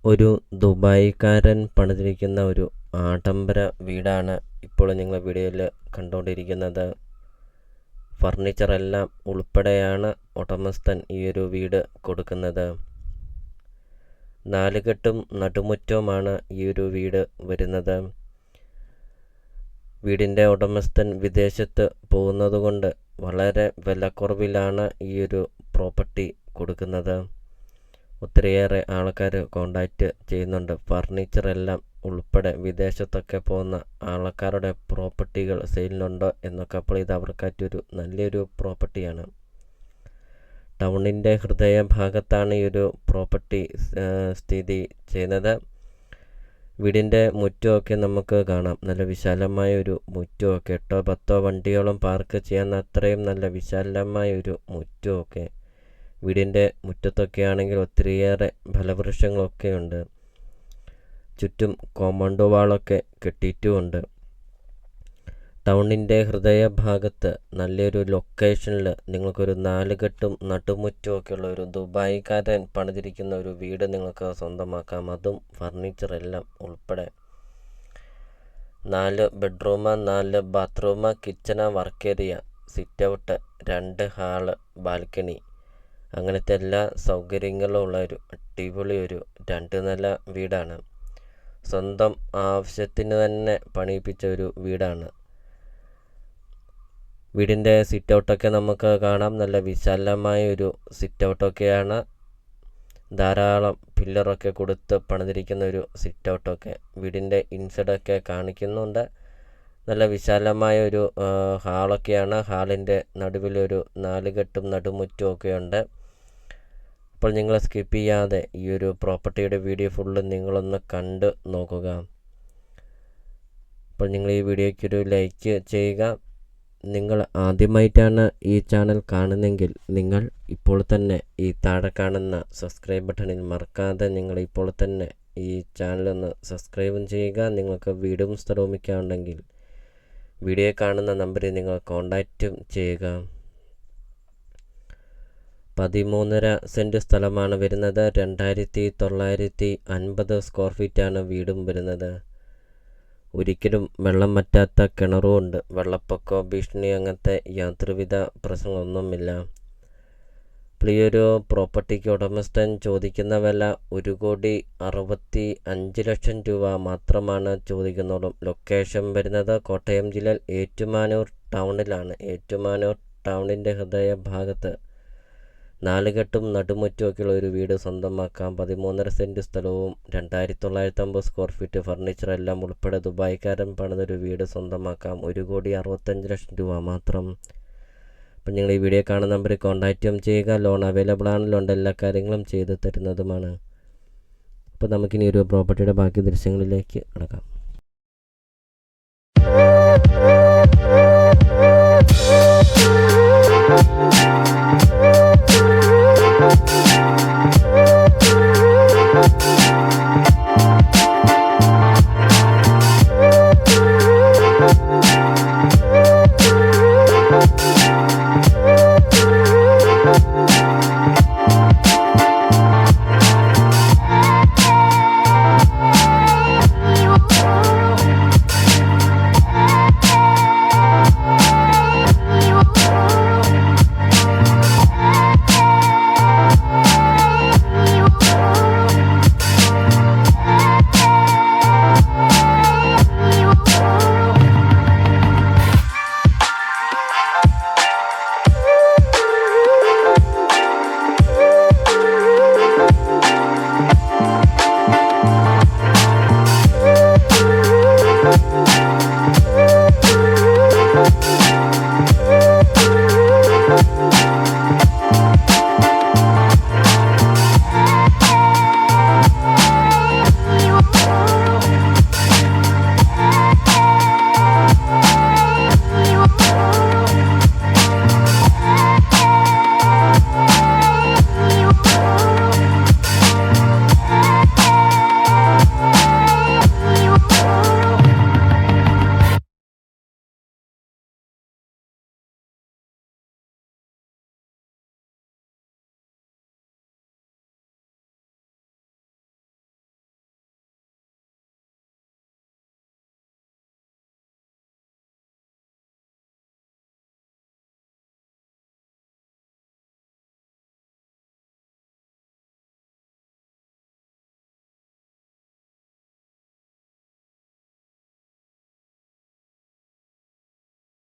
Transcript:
ഒരു ദുബായിക്കാരൻ പണിതിരിക്കുന്ന ഒരു ആഡംബര വീടാണ് ഇപ്പോൾ നിങ്ങൾ വീഡിയോയിൽ കണ്ടുകൊണ്ടിരിക്കുന്നത്. ഫർണിച്ചർ എല്ലാം ഉൾപ്പെടെയാണ് ഉടമസ്ഥൻ ഈ ഒരു വീട് കൊടുക്കുന്നത്. 4 കെട്ടും നടുമുറ്റവുമാണ് ഈ ഒരു വീട് വരുന്നത്. വീടിൻ്റെ ഉടമസ്ഥൻ വിദേശത്ത് പോകുന്നതുകൊണ്ട് വളരെ വിലക്കുറവിലാണ് ഈ ഒരു പ്രോപ്പർട്ടി കൊടുക്കുന്നത്. ഒത്തിരിയേറെ ആൾക്കാർ കോണ്ടാക്റ്റ് ചെയ്യുന്നുണ്ട്. ഫർണിച്ചർ എല്ലാം ഉൾപ്പെടെ വിദേശത്തൊക്കെ പോകുന്ന ആൾക്കാരുടെ പ്രോപ്പർട്ടികൾ സെയിലിനുണ്ടോ എന്നൊക്കെ. അപ്പോൾ ഇത് അവർക്കായിട്ടൊരു നല്ലൊരു പ്രോപ്പർട്ടിയാണ്. ടൗണിൻ്റെ ഹൃദയഭാഗത്താണ് ഈ ഒരു പ്രോപ്പർട്ടി സ്ഥിതി ചെയ്യുന്നത്. വീടിൻ്റെ മുറ്റമൊക്കെ നമുക്ക് കാണാം. നല്ല വിശാലമായ ഒരു മുറ്റമൊക്കെ 8-10 വണ്ടിയോളം പാർക്ക് ചെയ്യാൻ അത്രയും നല്ല വിശാലമായ ഒരു മുറ്റമൊക്കെ. വീടിൻ്റെ മുറ്റത്തൊക്കെ ആണെങ്കിൽ ഒത്തിരിയേറെ ഫലവൃക്ഷങ്ങളൊക്കെ ഉണ്ട്. ചുറ്റും കോമ്പൗണ്ട് വാളൊക്കെ കെട്ടിയിട്ടുമുണ്ട്. ടൗണിൻ്റെ ഹൃദയഭാഗത്ത് നല്ലൊരു ലൊക്കേഷനിൽ നിങ്ങൾക്കൊരു 4 കെട്ടും നടുമുറ്റമൊക്കെ ഉള്ള ഒരു ദുബായിക്കാരൻ പണിതിരിക്കുന്ന ഒരു വീട് നിങ്ങൾക്ക് സ്വന്തമാക്കാം. അതും ഫർണിച്ചർ എല്ലാം ഉൾപ്പെടെ. 4 bedroom, 4 bathroom, kitchen, work area, sit out, 2 hall, balcony, അങ്ങനത്തെ എല്ലാ സൗകര്യങ്ങളും ഉള്ള ഒരു അടിപൊളി ഒരു 2 നില വീടാണ്. സ്വന്തം ആവശ്യത്തിന് തന്നെ പണിയിപ്പിച്ച ഒരു വീടാണ്. വീടിൻ്റെ സിറ്റ് ഔട്ടൊക്കെ നമുക്ക് കാണാം. നല്ല വിശാലമായ ഒരു സിറ്റ് ഔട്ടൊക്കെയാണ്. ധാരാളം പില്ലറൊക്കെ കൊടുത്ത് പണിതിരിക്കുന്ന ഒരു സിറ്റ് ഔട്ടൊക്കെ. വീടിൻ്റെ ഇൻസൈഡൊക്കെ കാണിക്കുന്നുണ്ട്. നല്ല വിശാലമായ ഒരു ഹാളൊക്കെയാണ്. ഹാളിൻ്റെ നടുവിലൊരു 4 കെട്ടും നടുമുറ്റമൊക്കെ ഉണ്ട്. അപ്പോൾ നിങ്ങൾ സ്കിപ്പ് ചെയ്യാതെ ഈ ഒരു പ്രോപ്പർട്ടിയുടെ വീഡിയോ ഫുള്ള് നിങ്ങളൊന്ന് കണ്ട് നോക്കുക. അപ്പോൾ നിങ്ങൾ ഈ വീഡിയോയ്ക്കൊരു ലൈക്ക് ചെയ്യുക. നിങ്ങൾ ആദ്യമായിട്ടാണ് ഈ ചാനൽ കാണുന്നതെങ്കിൽ നിങ്ങൾ ഇപ്പോൾ തന്നെ ഈ താഴെ കാണുന്ന സബ്സ്ക്രൈബ് ബട്ടണിൽ മറക്കാതെ നിങ്ങൾ ഇപ്പോൾ തന്നെ ഈ ചാനലൊന്ന് സബ്സ്ക്രൈബും ചെയ്യുക. നിങ്ങൾക്ക് വീടും സ്ഥലവും ഉണ്ടെങ്കിൽ വീഡിയോ കാണുന്ന നമ്പറിൽ നിങ്ങൾ കോൺടാക്റ്റും ചെയ്യുക. 13.5 സെൻറ്റ് സ്ഥലമാണ് വരുന്നത്. 2950 സ്ക്വയർ ഫീറ്റാണ് വീടും വരുന്നത്. ഒരിക്കലും വെള്ളം വറ്റാത്ത കിണറും ഉണ്ട്. വെള്ളപ്പൊക്കമോ ഭീഷണി അങ്ങനത്തെ യാതൊരുവിധ പ്രശ്നങ്ങളൊന്നുമില്ല. അപ്പോൾ ഈ ഒരു പ്രോപ്പർട്ടിക്ക് ഉടമസ്ഥൻ ചോദിക്കുന്ന വില 1,65,00,000 രൂപ മാത്രമാണ് ചോദിക്കുന്നുള്ളൂ. ലൊക്കേഷൻ വരുന്നത് കോട്ടയം ജില്ലയിൽ ഏറ്റുമാനൂർ ടൗണിലാണ്. ഏറ്റുമാനൂർ ടൗണിൻ്റെ ഹൃദയഭാഗത്ത് 4 കെട്ടും നടുമുറ്റമൊക്കെയുള്ള ഒരു വീട് സ്വന്തമാക്കാം. 13.5 സെൻറ്റ് സ്ഥലവും 2950 സ്ക്വയർ ഫീറ്റ് ഫർണിച്ചർ എല്ലാം ഉൾപ്പെടെ ദുബായിക്കാരൻ പണിതൊരു വീട് സ്വന്തമാക്കാം. 1,65,00,000 രൂപ മാത്രം. അപ്പം നിങ്ങൾ ഈ വീഡിയോ കാണുന്ന നമ്പറിൽ കോൺടാക്റ്റും ചെയ്യുക. ലോൺ അവൈലബിൾ ആണ്. ലോണിൻ്റെ എല്ലാ കാര്യങ്ങളും ചെയ്തു തരുന്നതുമാണ്. അപ്പോൾ നമുക്കിനി ഒരു പ്രോപ്പർട്ടിയുടെ ബാക്കി ദൃശ്യങ്ങളിലേക്ക് കടക്കാം.